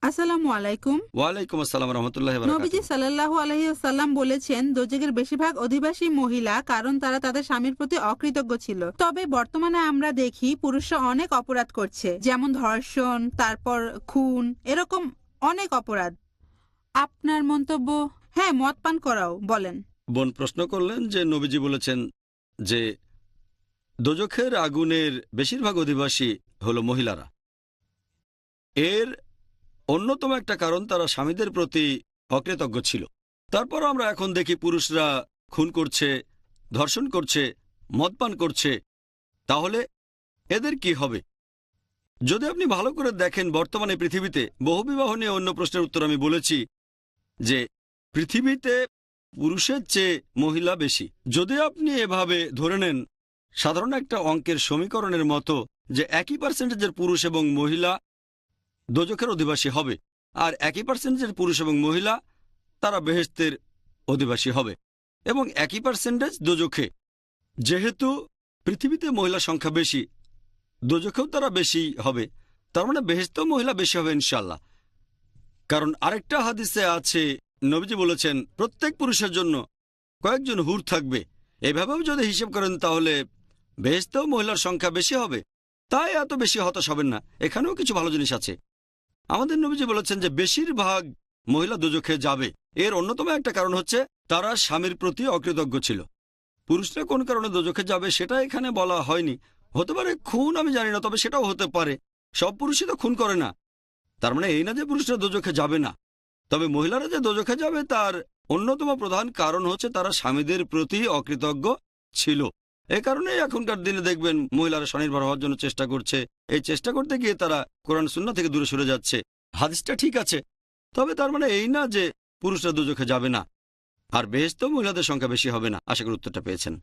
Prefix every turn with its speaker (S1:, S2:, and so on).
S1: আসসালামু আলাইকুম।
S2: ওয়ালাইকুম আসসালাম রহমতুল্লাহ
S1: নবীজি
S2: বারাকাতুহু।
S1: সাল্লাল্লাহু আলাইহি ওয়াসাল্লাম বলেছেন, দোজখের বেশিরভাগ অধিবাসী মহিলা, কারণ তারা তাদের স্বামীর প্রতি অকৃতজ্ঞ ছিল। তবে বর্তমানে আমরা দেখি পুরুষরা অনেক অপরাধ করছে, যেমন ধর্ষণ, তারপর খুন, এরকম অনেক অপরাধ। আপনার মন্তব্য? হ্যাঁ, মদ পান করাও বলেন।
S2: বোন প্রশ্ন করলেন যে নবীজি বলেছেন যে দোজখের আগুনের বেশিরভাগ অধিবাসী হলো মহিলারা। এর অন্যতম একটা কারণ তারা স্বামীদের প্রতি অকৃতজ্ঞ ছিল। তারপর আমরা এখন দেখি পুরুষরা খুন করছে, ধর্ষণ করছে, মদপান করছে। তাহলে এদের কি হবে? যদি আপনি ভালো করে দেখেন, বর্তমানে পৃথিবীতে বহুবিবাহ নিয়ে অন্য প্রশ্নের উত্তর আমি বলেছি যে পৃথিবীতে পুরুষের চেয়ে মহিলা বেশি। যদি আপনি এভাবে ধরে নেন সাধারণ একটা অঙ্কের সমীকরণের মতো যে একই পার্সেন্টেজের পুরুষ এবং মহিলা দোজখের অধিবাসী হবে, আর একই পার্সেন্টেজের পুরুষ এবং মহিলা তারা বেহেশতের অধিবাসী হবে, এবং একই পার্সেন্টেজ দোজখে। যেহেতু পৃথিবীতে মহিলার সংখ্যা বেশি, দোজখেও তারা বেশি হবে, তার মানে বেহেশতেও মহিলা বেশি হবে ইনশাল্লাহ। কারণ আরেকটা হাদিসে আছে, নবীজি বলেছেন প্রত্যেক পুরুষের জন্য কয়েকজন হুর থাকবে। এভাবেও যদি হিসেব করেন তাহলে বেহেশতেও মহিলার সংখ্যা বেশি হবে। তাই এত বেশি হতাশ হবেন না, এখানেও কিছু ভালো জিনিস আছে। আমাদের নবীজি বলেছেন যে বেশিরভাগ মহিলা দোজখে যাবে। এর অন্যতম একটা কারণ হচ্ছে তারা স্বামীর প্রতি অকৃতজ্ঞ ছিল। পুরুষরা কোন কারণে দোজখে যাবে সেটা এখানে বলা হয়নি। হতে পারে খুন, আমি জানি না, তবে সেটাও হতে পারে। সব পুরুষই তো খুন করে না, তার মানে এই না যে পুরুষরা দোজখে যাবে না। তবে মহিলারা যে দোজখে যাবে তার অন্যতম প্রধান কারণ হচ্ছে তারা স্বামীদের প্রতি অকৃতজ্ঞ ছিল। এ কারণেই এখনকার দিনে দেখবেন মহিলারা স্বনির্ভর হওয়ার জন্য চেষ্টা করছে। এই চেষ্টা করতে গিয়ে তারা কোরআন সুন্নাহ থেকে দূরে সরে যাচ্ছে। হাদিসটা ঠিক আছে, তবে তার মানে এই না যে পুরুষরা দোজখে যাবে না। আর বেহেশতেও মহিলাদের সংখ্যা বেশি হবে না। আশা করি উত্তরটা পেয়েছেন।